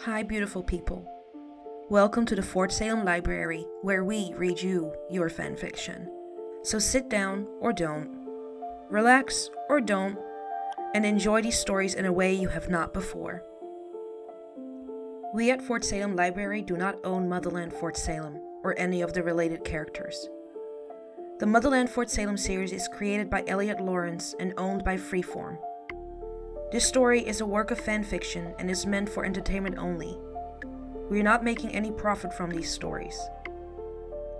Hi, beautiful people. Welcome to the Fort Salem Library, where we read you your fanfiction. So sit down or don't, relax or don't, and enjoy these stories in a way you have not before. We at Fort Salem Library do not own Motherland Fort Salem or any of the related characters. The Motherland Fort Salem series is created by Elliot Lawrence and owned by Freeform. This story is a work of fanfiction and is meant for entertainment only. We are not making any profit from these stories.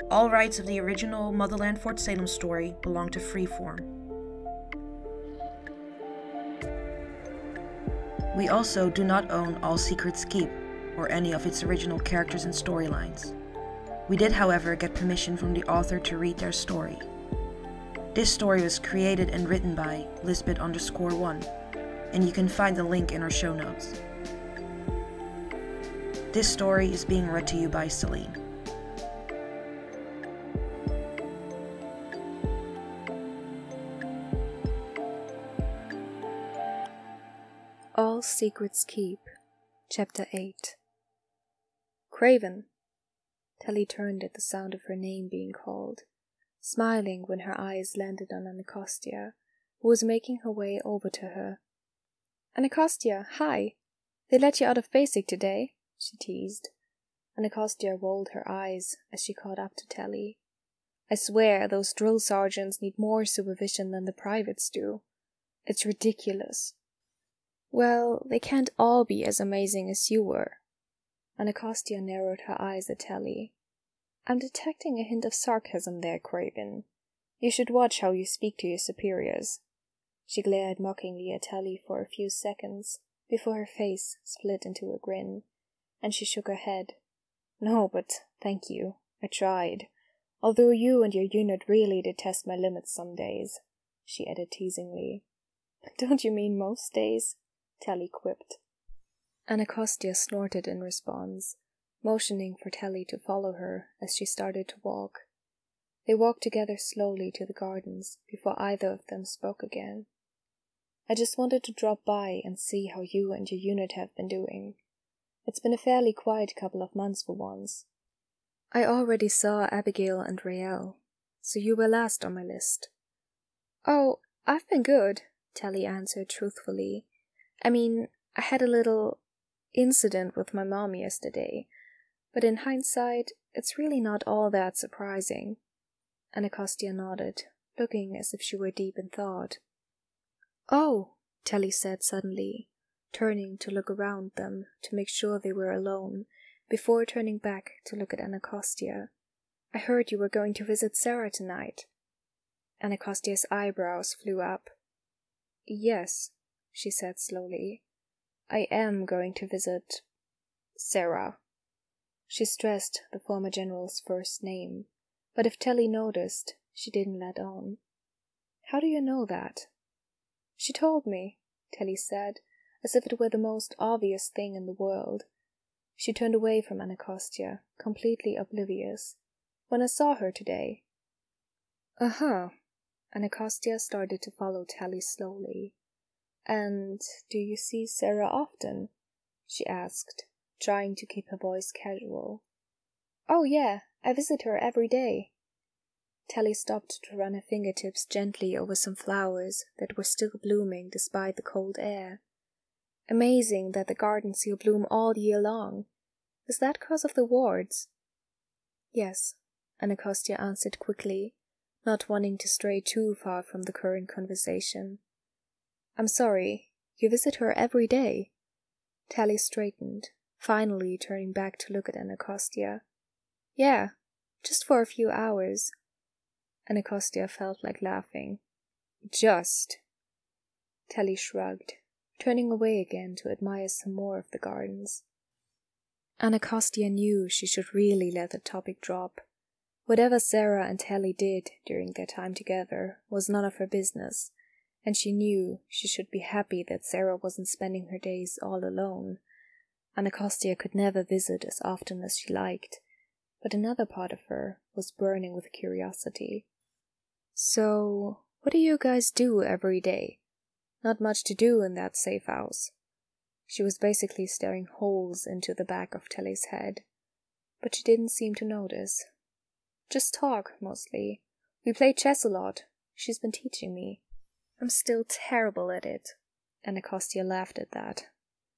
All rights of the original Motherland Fort Salem story belong to Freeform. We also do not own All Secrets Keep or any of its original characters and storylines. We did, however, get permission from the author to read their story. This story was created and written by Lisbeth_1, and you can find the link in our show notes. This story is being read to you by Celine. All Secrets Keep, Chapter 8. Craven. Telly turned at the sound of her name being called, smiling when her eyes landed on Anacostia, who was making her way over to her. Anacostia, hi! They let you out of basic today, she teased. Anacostia rolled her eyes as she caught up to Telly. I swear those drill sergeants need more supervision than the privates do. It's ridiculous. Well, they can't all be as amazing as you were. Anacostia narrowed her eyes at Telly. I'm detecting a hint of sarcasm there, Craven. You should watch how you speak to your superiors. She glared mockingly at Telly for a few seconds, before her face split into a grin, and she shook her head. No, but thank you. I tried. Although you and your unit really did test my limits some days, she added teasingly. Don't you mean most days? Telly quipped. Anacostia snorted in response, motioning for Telly to follow her as she started to walk. They walked together slowly to the gardens before either of them spoke again. I just wanted to drop by and see how you and your unit have been doing. It's been a fairly quiet couple of months for once. I already saw Abigail and Rael, so you were last on my list. Oh, I've been good, Telly answered truthfully. I mean, I had a little incident with my mom yesterday, but in hindsight, it's really not all that surprising. Anacostia nodded, looking as if she were deep in thought. Oh, Telly said suddenly, turning to look around them to make sure they were alone, before turning back to look at Anacostia. I heard you were going to visit Sarah tonight. Anacostia's eyebrows flew up. Yes, she said slowly. I am going to visit Sarah. She stressed the former general's first name, but if Telly noticed, she didn't let on. How do you know that? She told me, Telly said, as if it were the most obvious thing in the world. She turned away from Anacostia, completely oblivious. When I saw her today. Uh-huh. Anacostia started to follow Telly slowly. And do you see Sarah often? She asked, trying to keep her voice casual. Oh yeah, I visit her every day. Telly stopped to run her fingertips gently over some flowers that were still blooming despite the cold air. Amazing that the gardens here bloom all year long. Is that cause of the wards? Yes, Anacostia answered quickly, not wanting to stray too far from the current conversation. I'm sorry, you visit her every day? Telly straightened, finally turning back to look at Anacostia. Yeah, just for a few hours. Anacostia felt like laughing. Just. Telly shrugged, turning away again to admire some more of the gardens. Anacostia knew she should really let the topic drop. Whatever Sarah and Telly did during their time together was none of her business, and she knew she should be happy that Sarah wasn't spending her days all alone. Anacostia could never visit as often as she liked, but another part of her was burning with curiosity. So, what do you guys do every day? Not much to do in that safe house. She was basically staring holes into the back of Telly's head, but she didn't seem to notice. Just talk, mostly. We play chess a lot. She's been teaching me. I'm still terrible at it. Anacostia laughed at that.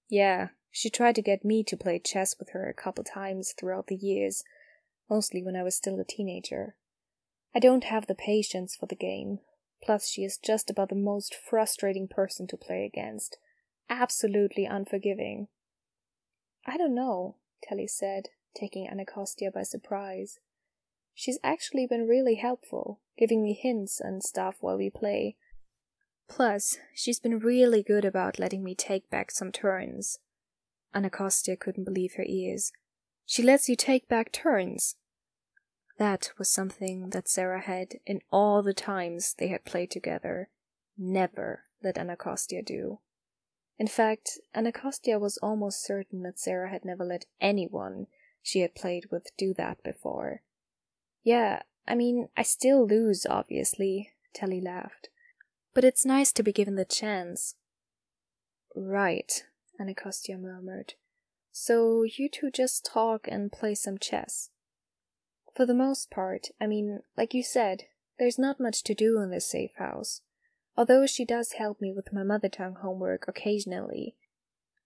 Yeah, she tried to get me to play chess with her a couple times throughout the years, mostly when I was still a teenager. I don't have the patience for the game. Plus, she is just about the most frustrating person to play against. Absolutely unforgiving. I don't know, Telly said, taking Anacostia by surprise. She's actually been really helpful, giving me hints and stuff while we play. Plus, she's been really good about letting me take back some turns. Anacostia couldn't believe her ears. She lets you take back turns? That was something that Sarah had in all the times they had played together. Never let Anacostia do. In fact, Anacostia was almost certain that Sarah had never let anyone she had played with do that before. Yeah, I mean, I still lose, obviously, Telly laughed. But it's nice to be given the chance. Right, Anacostia murmured. So you two just talk and play some chess? For the most part, I mean, like you said, there's not much to do in this safe house. Although she does help me with my mother tongue homework occasionally.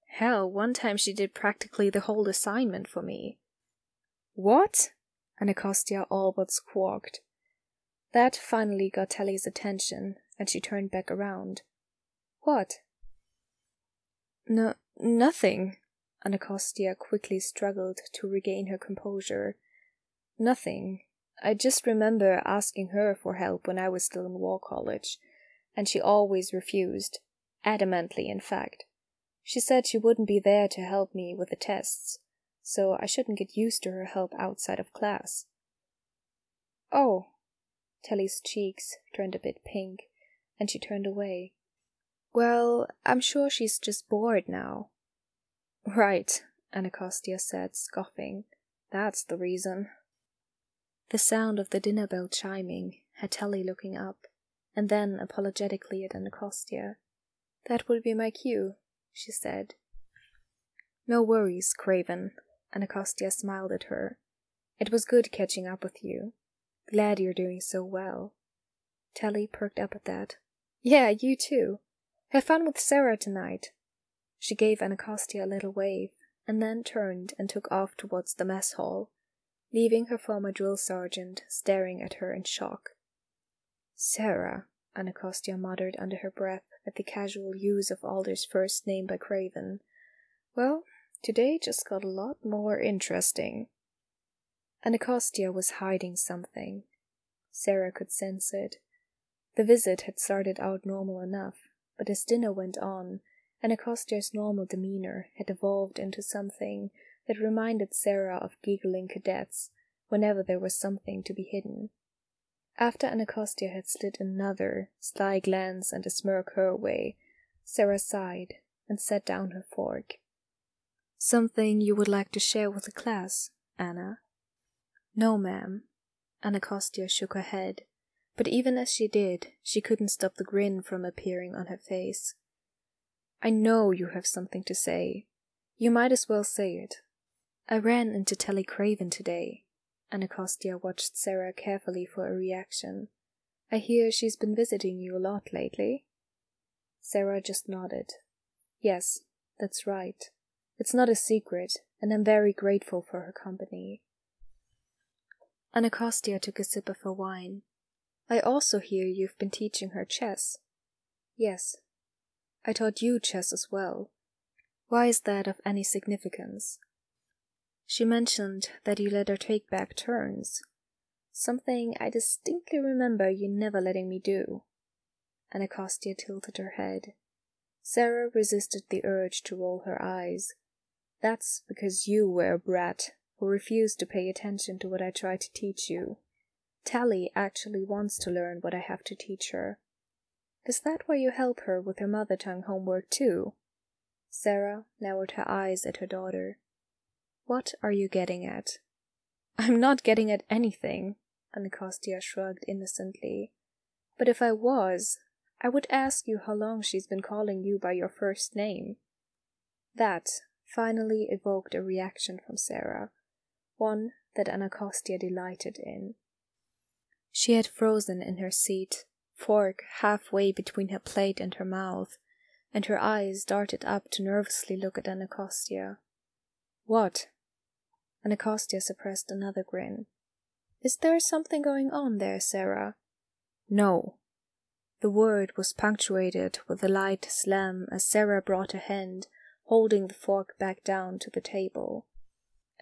Hell, one time she did practically the whole assignment for me. What? Anacostia all but squawked. That finally got Telly's attention, and she turned back around. What? Nothing. Anacostia quickly struggled to regain her composure. Nothing. I just remember asking her for help when I was still in War College, and she always refused. Adamantly, in fact. She said she wouldn't be there to help me with the tests, so I shouldn't get used to her help outside of class. Oh. Telly's cheeks turned a bit pink, and she turned away. Well, I'm sure she's just bored now. Right, Anacostia said, scoffing. That's the reason. The sound of the dinner bell chiming had Telly looking up, and then apologetically at Anacostia. That would be my cue, she said. No worries, Craven. Anacostia smiled at her. It was good catching up with you. Glad you're doing so well. Telly perked up at that. Yeah, you too. Have fun with Sarah tonight. She gave Anacostia a little wave, and then turned and took off towards the mess hall, leaving her former drill sergeant staring at her in shock. Sarah, Anacostia muttered under her breath at the casual use of Alder's first name by Craven. Well, today just got a lot more interesting. Anacostia was hiding something. Sarah could sense it. The visit had started out normal enough, but as dinner went on, Anacostia's normal demeanor had evolved into something that reminded Sarah of giggling cadets whenever there was something to be hidden. After Anacostia had slid another sly glance and a smirk her way, Sarah sighed and set down her fork. Something you would like to share with the class, Anna? No, ma'am. Anacostia shook her head, but even as she did, she couldn't stop the grin from appearing on her face. I know you have something to say. You might as well say it. I ran into Telly Craven today. Anacostia watched Sarah carefully for a reaction. I hear she's been visiting you a lot lately. Sarah just nodded. Yes, that's right. It's not a secret, and I'm very grateful for her company. Anacostia took a sip of her wine. I also hear you've been teaching her chess. Yes. I taught you chess as well. Why is that of any significance? She mentioned that you let her take back turns. Something I distinctly remember you never letting me do. Anacostia tilted her head. Sarah resisted the urge to roll her eyes. That's because you were a brat who refused to pay attention to what I tried to teach you. Telly actually wants to learn what I have to teach her. Is that why you help her with her mother tongue homework too? Sarah narrowed her eyes at her daughter. What are you getting at? I'm not getting at anything, Anacostia shrugged innocently. But if I was, I would ask you how long she's been calling you by your first name. That finally evoked a reaction from Sarah, one that Anacostia delighted in. She had frozen in her seat, fork halfway between her plate and her mouth, and her eyes darted up to nervously look at Anacostia. "What?" Anacostia suppressed another grin. "Is there something going on there, Sarah?" "No." The word was punctuated with a light slam as Sarah brought her hand, holding the fork back down to the table,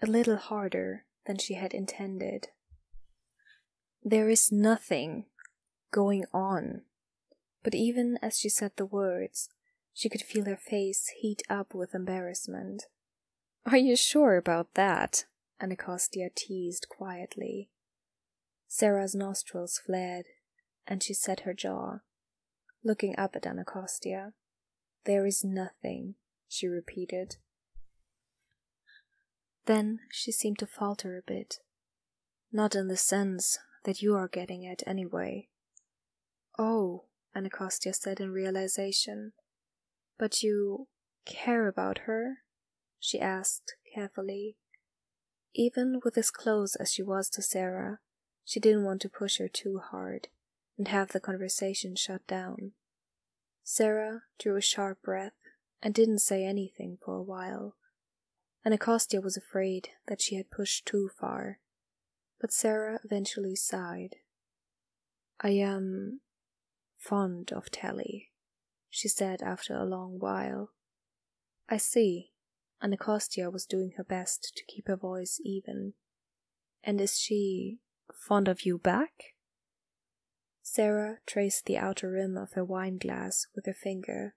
a little harder than she had intended. "There is nothing going on." But even as she said the words, she could feel her face heat up with embarrassment. "Are you sure about that?" Anacostia teased quietly. Sarah's nostrils flared, and she set her jaw, looking up at Anacostia. "There is nothing," she repeated. Then she seemed to falter a bit. "Not in the sense that you are getting at, anyway." "Oh," Anacostia said in realization. "But you care about her?" she asked carefully. Even with as close as she was to Sarah, she didn't want to push her too hard and have the conversation shut down. Sarah drew a sharp breath and didn't say anything for a while. Anacostia was afraid that she had pushed too far, but Sarah eventually sighed. "I am fond of Tally," she said after a long while. "I see." Anacostia was doing her best to keep her voice even. "And is she fond of you back?" Sarah traced the outer rim of her wine-glass with her finger.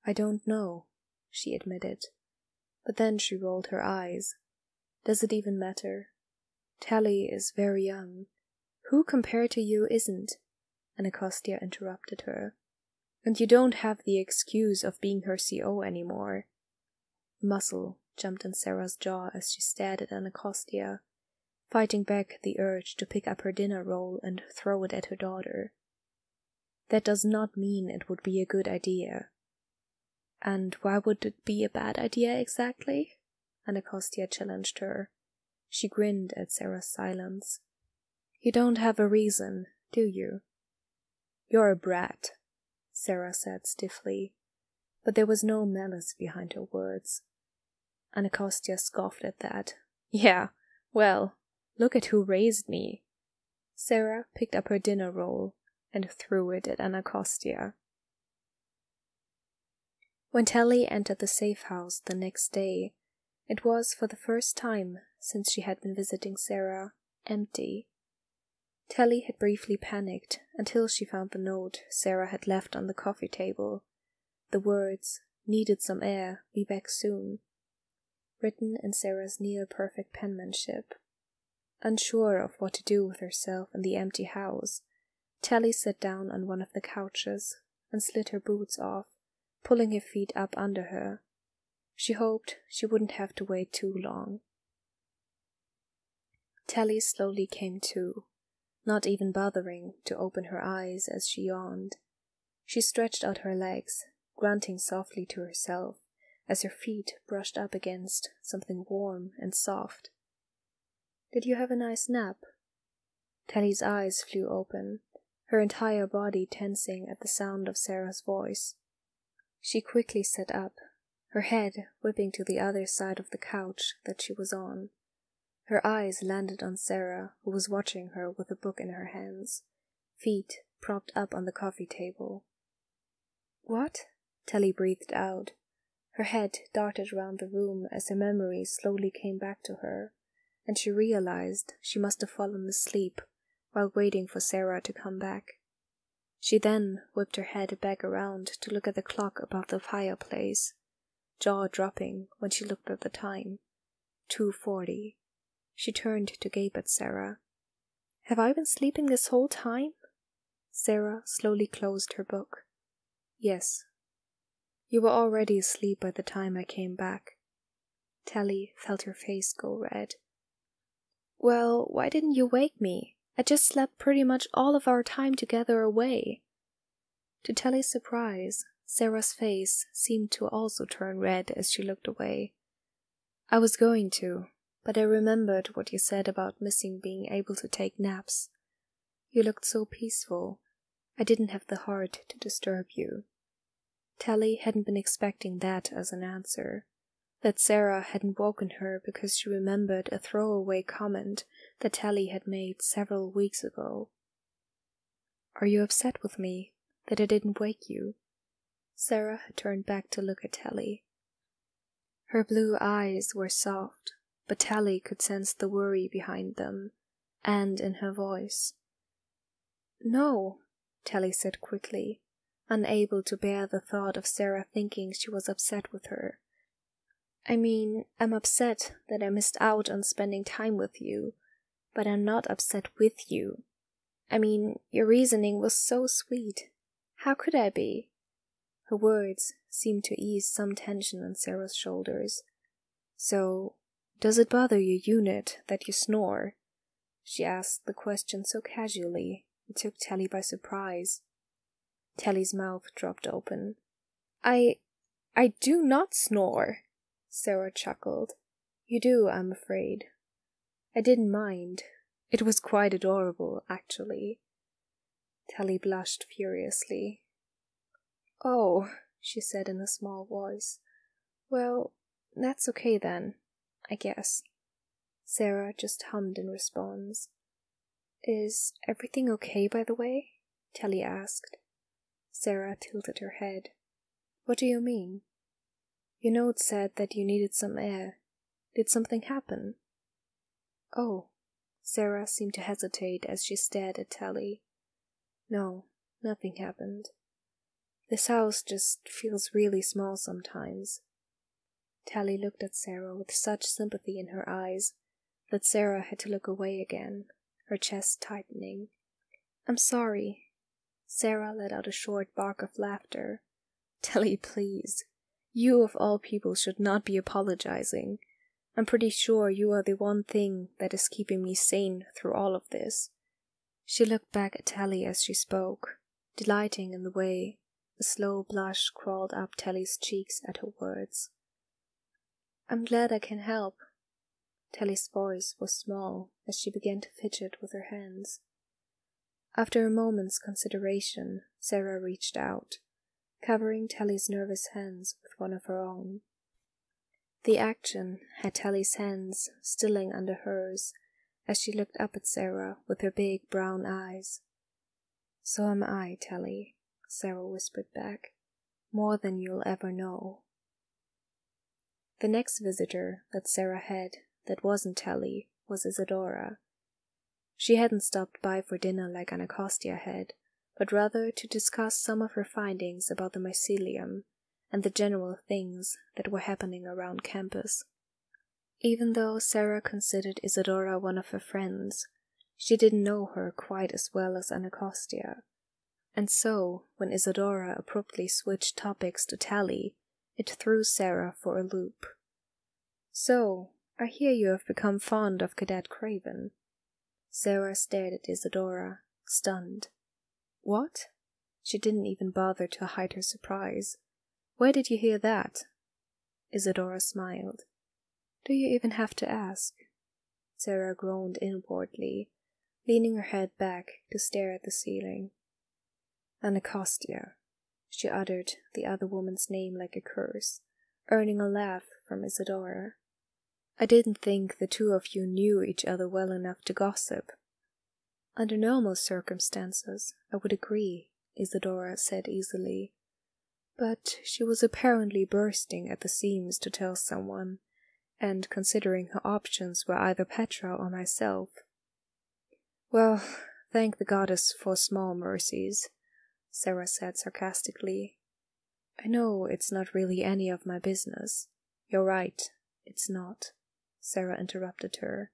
"I don't know," she admitted. But then she rolled her eyes. "Does it even matter? Tally is very young." "Who compared to you isn't?" Anacostia interrupted her. "And you don't have the excuse of being her CO anymore." A muscle jumped in Sarah's jaw as she stared at Anacostia, fighting back the urge to pick up her dinner roll and throw it at her daughter. "That does not mean it would be a good idea." "And why would it be a bad idea exactly?" Anacostia challenged her. She grinned at Sarah's silence. "You don't have a reason, do you?" "You're a brat," Sarah said stiffly, but there was no malice behind her words. Anacostia scoffed at that. "Yeah, well, look at who raised me." Sarah picked up her dinner roll and threw it at Anacostia. When Tally entered the safe house the next day, it was for the first time since she had been visiting Sarah empty. Tally had briefly panicked until she found the note Sarah had left on the coffee table. The words, "Needed some air, be back soon," written in Sarah's near-perfect penmanship. Unsure of what to do with herself in the empty house, Tally sat down on one of the couches and slid her boots off, pulling her feet up under her. She hoped she wouldn't have to wait too long. Tally slowly came to, not even bothering to open her eyes as she yawned. She stretched out her legs, grunting softly to herself as her feet brushed up against something warm and soft. "Did you have a nice nap?" Tally's eyes flew open, her entire body tensing at the sound of Sarah's voice. She quickly sat up, her head whipping to the other side of the couch that she was on. Her eyes landed on Sarah, who was watching her with a book in her hands, feet propped up on the coffee table. "What?" Tally breathed out. Her head darted around the room as her memory slowly came back to her, and she realized she must have fallen asleep while waiting for Sarah to come back. She then whipped her head back around to look at the clock above the fireplace, jaw dropping when she looked at the time. 2:40. She turned to gape at Sarah. "Have I been sleeping this whole time?" Sarah slowly closed her book. "Yes. You were already asleep by the time I came back." Tally felt her face go red. "Well, why didn't you wake me? I just slept pretty much all of our time together away." To Tally's surprise, Sarah's face seemed to also turn red as she looked away. "I was going to, but I remembered what you said about missing being able to take naps. You looked so peaceful. I didn't have the heart to disturb you." Tally hadn't been expecting that as an answer. That Sarah hadn't woken her because she remembered a throwaway comment that Tally had made several weeks ago. "Are you upset with me, that I didn't wake you?" Sarah had turned back to look at Tally. Her blue eyes were soft, but Tally could sense the worry behind them, and in her voice. "No," Tally said quickly, unable to bear the thought of Sarah thinking she was upset with her. "I mean, I'm upset that I missed out on spending time with you, but I'm not upset with you. I mean, your reasoning was so sweet. How could I be?" Her words seemed to ease some tension on Sarah's shoulders. "So, does it bother your unit that you snore?" She asked the question so casually it took Tally by surprise. Tally's mouth dropped open. I do not snore," Sarah chuckled. "You do, I'm afraid. I didn't mind. It was quite adorable, actually." Tally blushed furiously. "Oh," she said in a small voice. "Well, that's okay then, I guess." Sarah just hummed in response. "Is everything okay, by the way?" Tally asked. Sarah tilted her head. "What do you mean?" "Your note said that you needed some air. Did something happen?" "Oh." Sarah seemed to hesitate as she stared at Tally. "No, nothing happened. This house just feels really small sometimes." Tally looked at Sarah with such sympathy in her eyes that Sarah had to look away again, her chest tightening. "I'm sorry." Sarah let out a short bark of laughter. "Tally, please. You of all people should not be apologizing. I'm pretty sure you are the one thing that is keeping me sane through all of this." She looked back at Tally as she spoke, delighting in the way a slow blush crawled up Tally's cheeks at her words. "I'm glad I can help." Tally's voice was small as she began to fidget with her hands. After a moment's consideration, Sarah reached out, covering Tally's nervous hands with one of her own. The action had Tally's hands stilling under hers as she looked up at Sarah with her big brown eyes. "So am I, Tally," Sarah whispered back. "More than you'll ever know." The next visitor that Sarah had that wasn't Tally was Isadora. She hadn't stopped by for dinner like Anacostia had, but rather to discuss some of her findings about the mycelium and the general things that were happening around campus. Even though Sarah considered Isadora one of her friends, she didn't know her quite as well as Anacostia, and so when Isadora abruptly switched topics to Tally, it threw Sarah for a loop. "So, I hear you have become fond of Cadet Craven." Sarah stared at Isadora, stunned. "What?" She didn't even bother to hide her surprise. "Where did you hear that?" Isadora smiled. "Do you even have to ask?" Sarah groaned inwardly, leaning her head back to stare at the ceiling. "Anacostia." She uttered the other woman's name like a curse, earning a laugh from Isadora. "I didn't think the two of you knew each other well enough to gossip." "Under normal circumstances, I would agree," Isadora said easily. But she was apparently bursting at the seams to tell someone, and considering her options were either Petra or myself. "Well, thank the goddess for small mercies," Sarah said sarcastically. "I know it's not really any of my business." "You're right, it's not," Sarah interrupted her,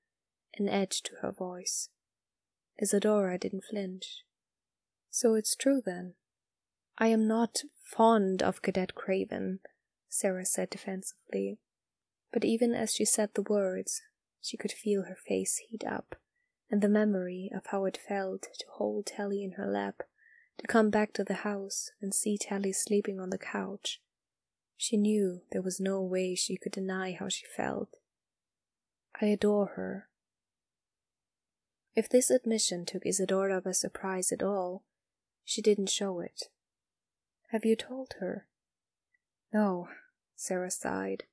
an edge to her voice. Isadora didn't flinch. "So it's true then?" "I am not fond of Cadet Craven," Sarah said defensively. But even as she said the words, she could feel her face heat up, and the memory of how it felt to hold Tally in her lap to come back to the house and see Tally sleeping on the couch. She knew there was no way she could deny how she felt. I adore her. If this admission took Isadora by surprise at all, she didn't show it. Have you told her? No, Sarah sighed.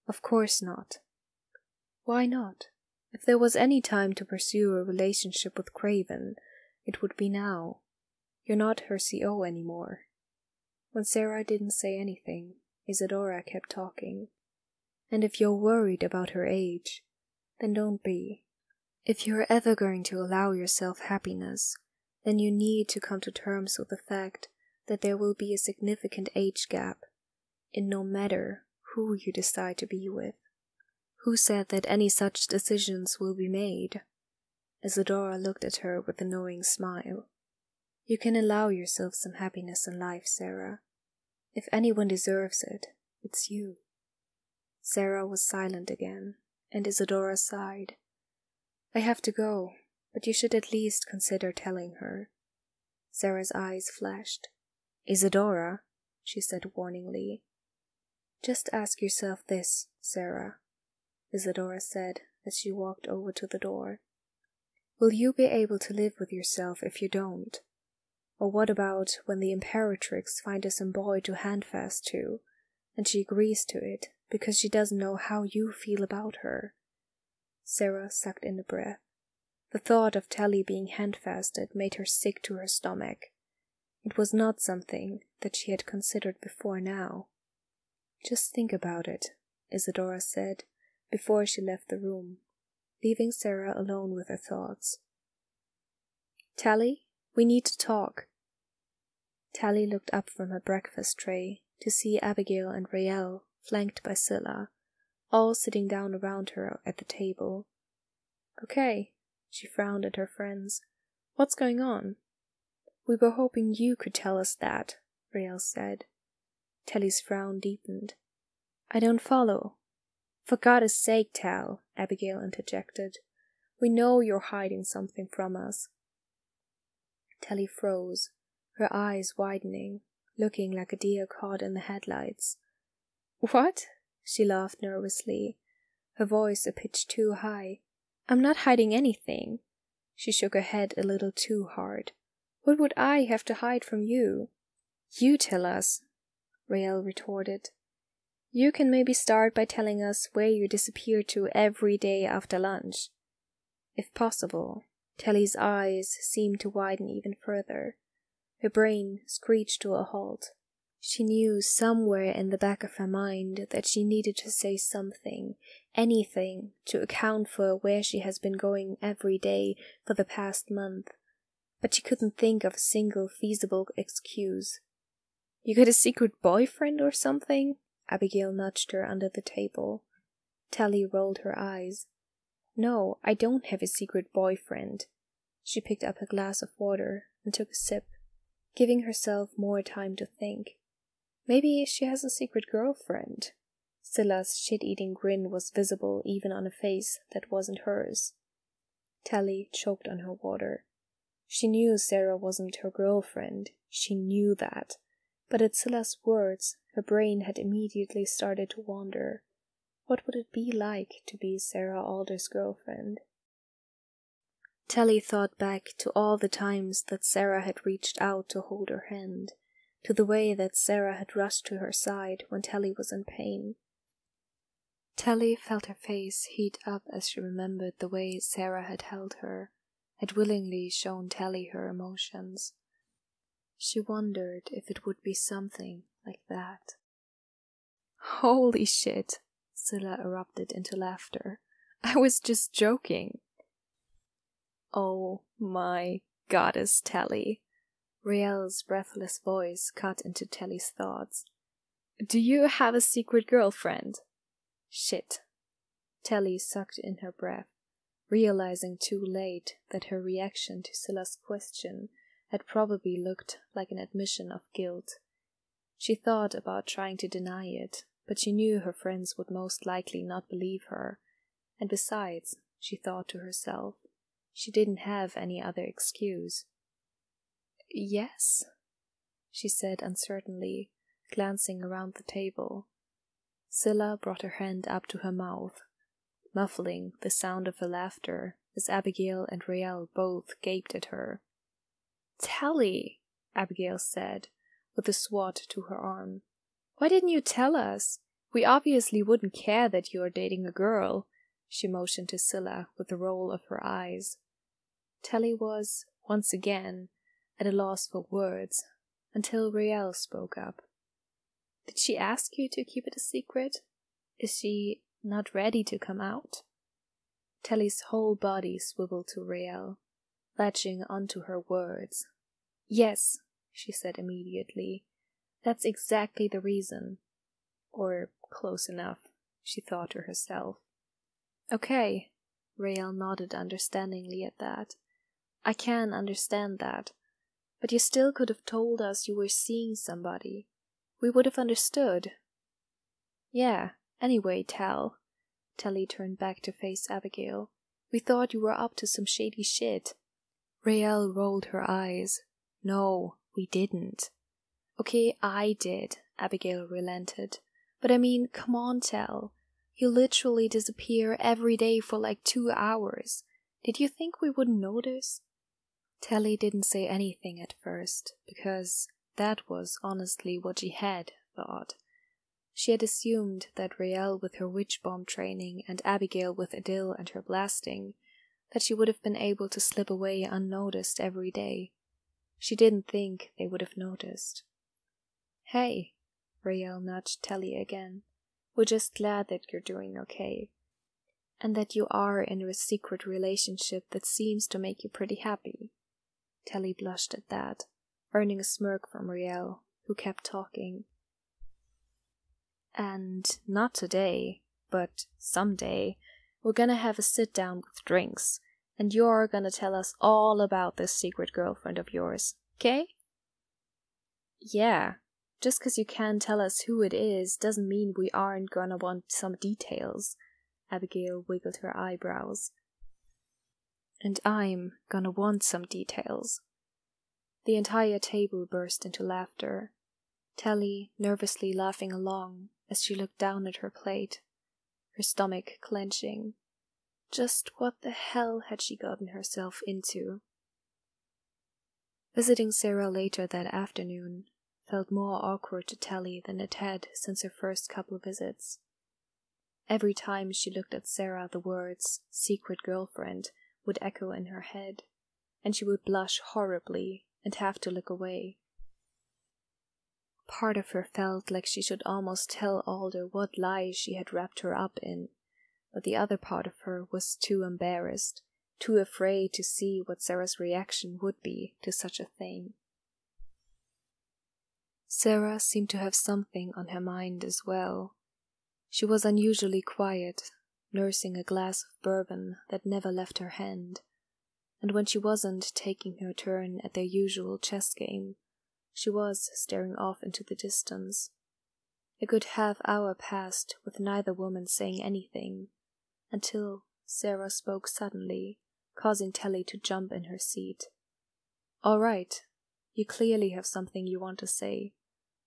Of course not. Why not? If there was any time to pursue a relationship with Craven, it would be now. You're not her CO anymore. When Sarah didn't say anything, Isadora kept talking. And if you're worried about her age, then don't be. If you're ever going to allow yourself happiness, then you need to come to terms with the fact that there will be a significant age gap, in no matter who you decide to be with. Who said that any such decisions will be made? Isadora looked at her with a knowing smile. You can allow yourself some happiness in life, Sarah. If anyone deserves it, it's you. Sarah was silent again, and Isadora sighed. I have to go, but you should at least consider telling her. Sarah's eyes flashed. Isadora, she said warningly. Just ask yourself this, Sarah, Isadora said as she walked over to the door. Will you be able to live with yourself if you don't? Or what about when the Imperatrix finds some boy to handfast to, and she agrees to it because she doesn't know how you feel about her? Sarah sucked in a breath. The thought of Tally being handfasted made her sick to her stomach. It was not something that she had considered before now. Just think about it, Isadora said, before she left the room, leaving Sarah alone with her thoughts. Tally, we need to talk. Tally looked up from her breakfast tray to see Abigail and Rael, flanked by Scylla, all sitting down around her at the table. Okay, she frowned at her friends. What's going on? We were hoping you could tell us that, Rael said. Tally's frown deepened. I don't follow. For God's sake, Tal, Abigail interjected. We know you're hiding something from us. Tally froze, her eyes widening, looking like a deer caught in the headlights. What? She laughed nervously, her voice a pitch too high. I'm not hiding anything. She shook her head a little too hard. What would I have to hide from you? You tell us, Rael retorted. You can maybe start by telling us where you disappear to every day after lunch. If possible. Tally's eyes seemed to widen even further. Her brain screeched to a halt. She knew somewhere in the back of her mind that she needed to say something, anything, to account for where she has been going every day for the past month, but she couldn't think of a single feasible excuse. You got a secret boyfriend or something? Abigail nudged her under the table. Tally rolled her eyes. No, I don't have a secret boyfriend. She picked up a glass of water and took a sip, giving herself more time to think. Maybe she has a secret girlfriend. Scylla's shit-eating grin was visible even on a face that wasn't hers. Tally choked on her water. She knew Sarah wasn't her girlfriend. She knew that. But at Scylla's words, her brain had immediately started to wander. What would it be like to be Sarah Alder's girlfriend? Tally thought back to all the times that Sarah had reached out to hold her hand, to the way that Sarah had rushed to her side when Tally was in pain. Tally felt her face heat up as she remembered the way Sarah had held her, had willingly shown Tally her emotions. She wondered if it would be something like that. Holy shit! Scylla erupted into laughter. I was just joking. Oh my goddess, Tally. Rael's breathless voice cut into Tally's thoughts. Do you have a secret girlfriend? Shit. Tally sucked in her breath, realizing too late that her reaction to Scylla's question had probably looked like an admission of guilt. She thought about trying to deny it, but she knew her friends would most likely not believe her, and besides, she thought to herself, she didn't have any other excuse. Yes, she said uncertainly, glancing around the table. Scylla brought her hand up to her mouth, muffling the sound of her laughter as Abigail and Raelle both gaped at her. "Tally," Abigail said, with a swat to her arm. "Why didn't you tell us? We obviously wouldn't care that you are dating a girl." She motioned to Scylla with a roll of her eyes. Tally was, once again, at a loss for words, until Raelle spoke up. "Did she ask you to keep it a secret? Is she not ready to come out?" Tally's whole body swiveled to Raelle, latching onto her words. "Yes," she said immediately. "That's exactly the reason." Or close enough, she thought to herself. "Okay," Raelle nodded understandingly at that. "I can understand that. But you still could have told us you were seeing somebody. We would have understood." "Yeah, anyway, Tally turned back to face Abigail. "We thought you were up to some shady shit." Raelle rolled her eyes. "No, we didn't." "Okay, I did," Abigail relented. "But I mean, come on, Tal. You literally disappear every day for like 2 hours. Did you think we wouldn't notice?" Tally didn't say anything at first, because that was honestly what she had thought. She had assumed that Raelle with her witch bomb training and Abigail with Adil and her blasting, that she would have been able to slip away unnoticed every day. She didn't think they would have noticed. "Hey," Raelle nudged Tally again. "We're just glad that you're doing okay, and that you are in a secret relationship that seems to make you pretty happy." Tally blushed at that, earning a smirk from Raelle, who kept talking. "And not today, but someday, we're gonna have a sit-down with drinks, and you're gonna tell us all about this secret girlfriend of yours, okay?" "Yeah, just 'cause you can't tell us who it is doesn't mean we aren't gonna want some details." Abigail wiggled her eyebrows. "And I'm gonna want some details." The entire table burst into laughter, Tally nervously laughing along as she looked down at her plate, her stomach clenching. Just what the hell had she gotten herself into? Visiting Sarah later that afternoon felt more awkward to Tally than it had since her first couple visits. Every time she looked at Sarah, the words "secret girlfriend" would echo in her head, and she would blush horribly and have to look away. Part of her felt like she should almost tell Alder what lies she had wrapped her up in, but the other part of her was too embarrassed, too afraid to see what Sarah's reaction would be to such a thing. Sarah seemed to have something on her mind as well. She was unusually quiet, nursing a glass of bourbon that never left her hand, and when she wasn't taking her turn at their usual chess game, she was staring off into the distance. A good half-hour passed with neither woman saying anything, until Sarah spoke suddenly, causing Tally to jump in her seat. "All right, you clearly have something you want to say,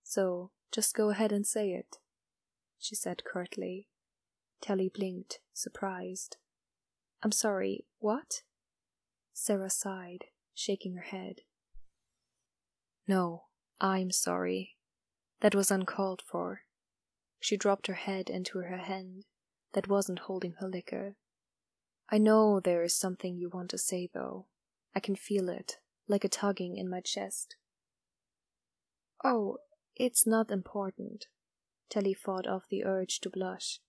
so just go ahead and say it," she said curtly. Tally blinked, surprised. "I'm sorry, what?" Sarah sighed, shaking her head. "No, I'm sorry. That was uncalled for." She dropped her head into her hand that wasn't holding her liquor. "I know there is something you want to say, though. I can feel it, like a tugging in my chest." "Oh, it's not important." Tally fought off the urge to blush.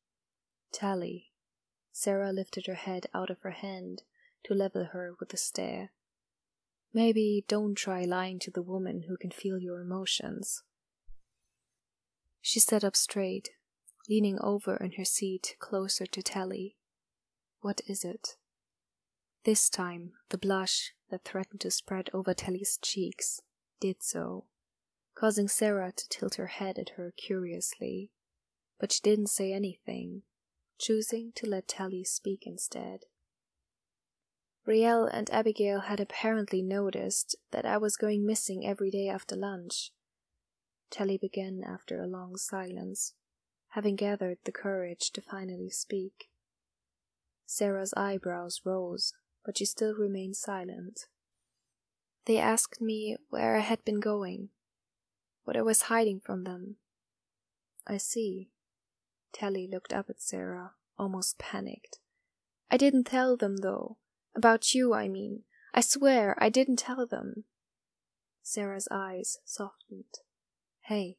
"Tally." Sarah lifted her head out of her hand to level her with a stare. "Maybe don't try lying to the woman who can feel your emotions." She sat up straight, leaning over in her seat closer to Tally. "What is it?" This time, the blush that threatened to spread over Tally's cheeks did so, causing Sarah to tilt her head at her curiously, but she didn't say anything, choosing to let Tally speak instead. "Raelle and Abigail had apparently noticed that I was going missing every day after lunch, Telly began after a long silence, having gathered the courage to finally speak. Sarah's eyebrows rose, but she still remained silent. They asked me where I had been going, what I was hiding from them. I see. Telly looked up at Sarah, almost panicked. I didn't tell them, though. About you, I mean. I swear I didn't tell them. Sarah's eyes softened. Hey.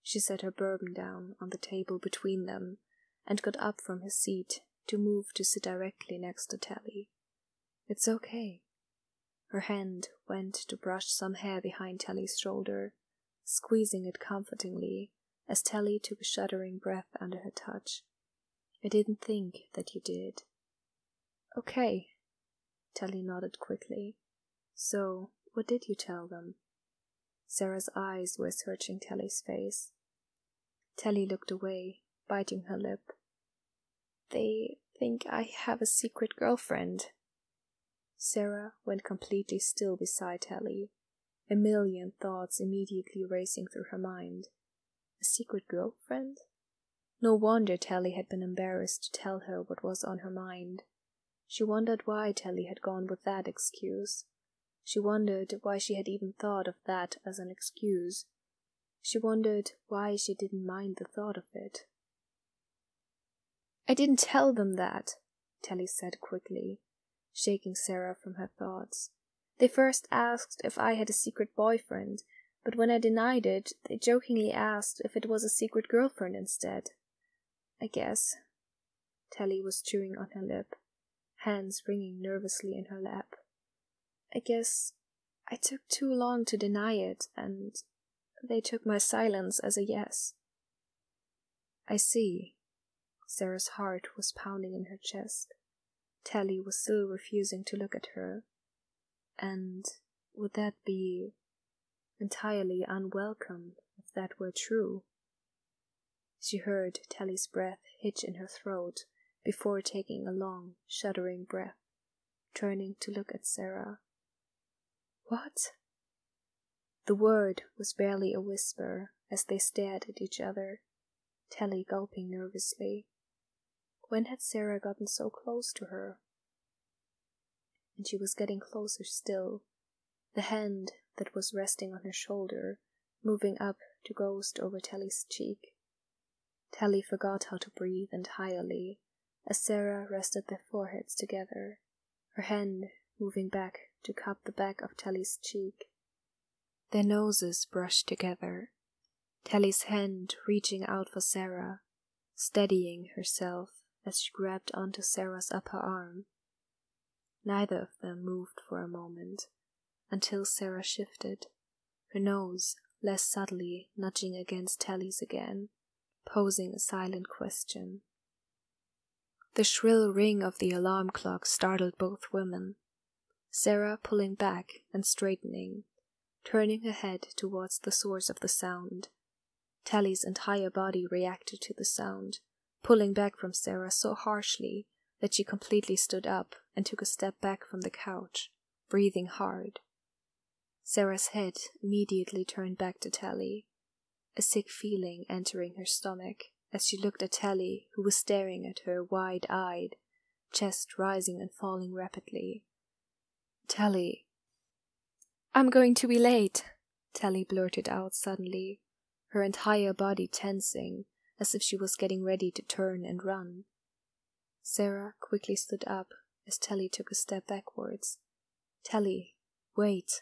She set her bourbon down on the table between them and got up from his seat to move to sit directly next to Telly. It's okay. Her hand went to brush some hair behind Telly's shoulder, squeezing it comfortingly as Telly took a shuddering breath under her touch. I didn't think that you did. Okay. Telly nodded quickly. So, what did you tell them? Sarah's eyes were searching Telly's face. Telly looked away, biting her lip. They think I have a secret girlfriend. Sarah went completely still beside Telly, a million thoughts immediately racing through her mind. A secret girlfriend? No wonder Telly had been embarrassed to tell her what was on her mind. She wondered why Telly had gone with that excuse. She wondered why she had even thought of that as an excuse. She wondered why she didn't mind the thought of it. I didn't tell them that, Telly said quickly, shaking Sarah from her thoughts. They first asked if I had a secret boyfriend, but when I denied it, they jokingly asked if it was a secret girlfriend instead. I guess. Telly was chewing on her lip, hands ringing nervously in her lap. I guess I took too long to deny it, and they took my silence as a yes. I see. Sarah's heart was pounding in her chest. Telly was still refusing to look at her. And would that be entirely unwelcome if that were true? She heard Telly's breath hitch in her throat before taking a long, shuddering breath, turning to look at Sarah. What? The word was barely a whisper as they stared at each other, Telly gulping nervously. When had Sarah gotten so close to her? And she was getting closer still, the hand that was resting on her shoulder moving up to ghost over Telly's cheek. Telly forgot how to breathe entirely as Sarah rested their foreheads together, her hand moving back to cup the back of Telly's cheek. Their noses brushed together, Telly's hand reaching out for Sarah, steadying herself as she grabbed onto Sarah's upper arm. Neither of them moved for a moment, until Sarah shifted, her nose less subtly nudging against Telly's again, posing a silent question. The shrill ring of the alarm clock startled both women, Sarah pulling back and straightening, turning her head towards the source of the sound. Telly's entire body reacted to the sound, pulling back from Sarah so harshly that she completely stood up and took a step back from the couch, breathing hard. Sarah's head immediately turned back to Telly, a sick feeling entering her stomach as she looked at Telly, who was staring at her wide-eyed, chest rising and falling rapidly. Telly. I'm going to be late, Telly blurted out suddenly, her entire body tensing as if she was getting ready to turn and run. Sarah quickly stood up as Telly took a step backwards. Telly, wait.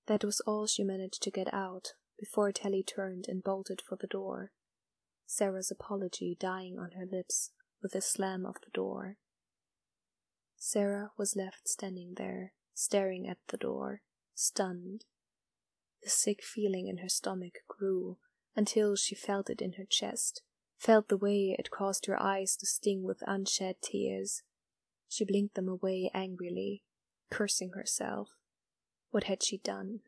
That was all she managed to get out before Telly turned and bolted for the door, Sarah's apology dying on her lips with a slam of the door. Sarah was left standing there, staring at the door, stunned. The sick feeling in her stomach grew until she felt it in her chest, felt the way it caused her eyes to sting with unshed tears. She blinked them away angrily, cursing herself. What had she done?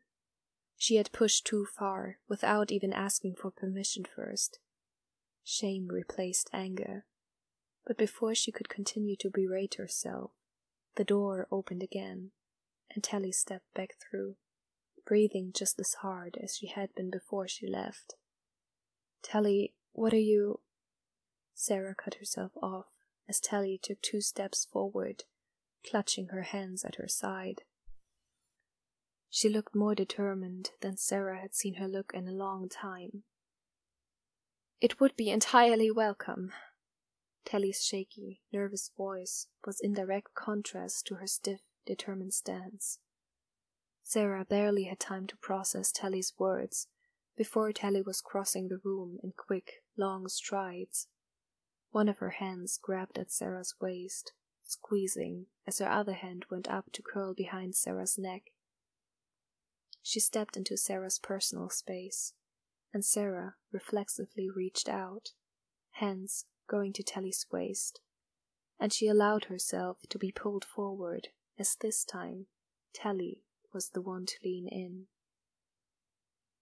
She had pushed too far, without even asking for permission first. Shame replaced anger. But before she could continue to berate herself, the door opened again, and Telly stepped back through. breathing just as hard as she had been before she left. "Tally, what are you—" Sarah cut herself off as Tally took 2 steps forward, clutching her hands at her side. She looked more determined than Sarah had seen her look in a long time. "It would be entirely welcome." Tally's shaky, nervous voice was in direct contrast to her stiff, determined stance. Sarah barely had time to process Tally's words before Tally was crossing the room in quick, long strides. One of her hands grabbed at Sarah's waist, squeezing as her other hand went up to curl behind Sarah's neck. She stepped into Sarah's personal space, and Sarah reflexively reached out, hands going to Tally's waist, and she allowed herself to be pulled forward as this time Tally was the one to lean in.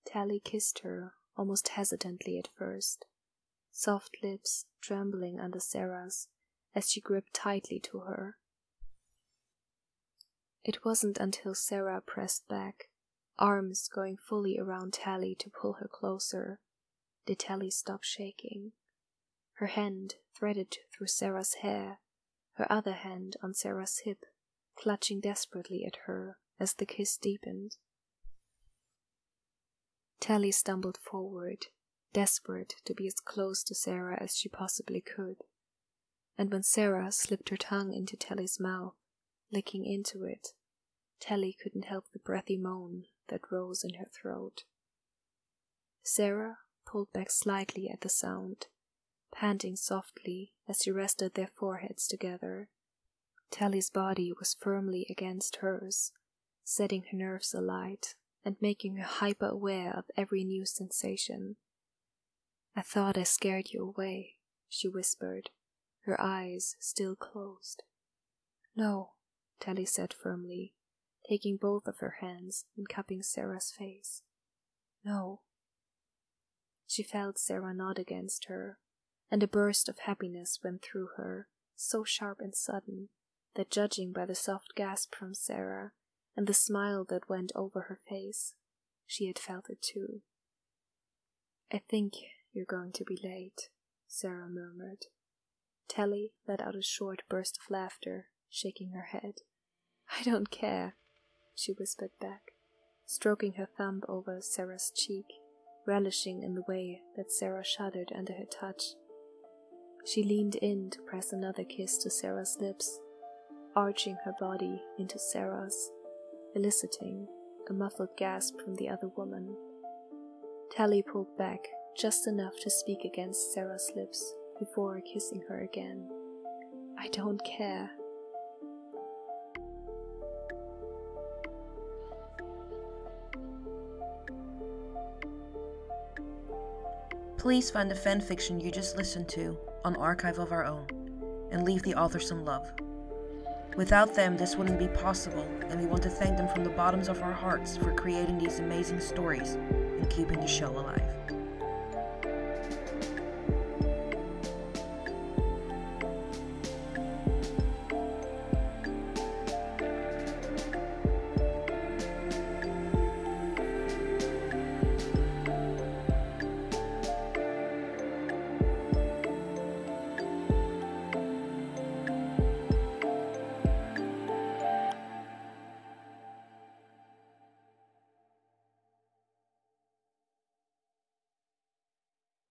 Tally kissed her almost hesitantly at first, soft lips trembling under Sarah's as she gripped tightly to her. It wasn't until Sarah pressed back, arms going fully around Tally to pull her closer, did Tally stop shaking. Her hand threaded through Sarah's hair, her other hand on Sarah's hip, clutching desperately at her as the kiss deepened. Tally stumbled forward, desperate to be as close to Sarah as she possibly could, and when Sarah slipped her tongue into Tally's mouth, licking into it, Tally couldn't help the breathy moan that rose in her throat. Sarah pulled back slightly at the sound, panting softly as she rested their foreheads together. Tally's body was firmly against hers, setting her nerves alight and making her hyper-aware of every new sensation. "I thought I scared you away," she whispered, her eyes still closed. "No," Tally said firmly, taking both of her hands and cupping Sarah's face. "No." She felt Sarah nod against her, and a burst of happiness went through her, so sharp and sudden that, judging by the soft gasp from Sarah and the smile that went over her face, she had felt it too. "I think you're going to be late," Sarah murmured. Tally let out a short burst of laughter, shaking her head. "I don't care," she whispered back, stroking her thumb over Sarah's cheek, relishing in the way that Sarah shuddered under her touch. She leaned in to press another kiss to Sarah's lips, arching her body into Sarah's, eliciting a muffled gasp from the other woman. Tally pulled back just enough to speak against Sarah's lips before kissing her again. "I don't care." Please find the fanfiction you just listened to on Archive of Our Own, and leave the author some love. Without them, this wouldn't be possible, and we want to thank them from the bottoms of our hearts for creating these amazing stories and keeping the show alive.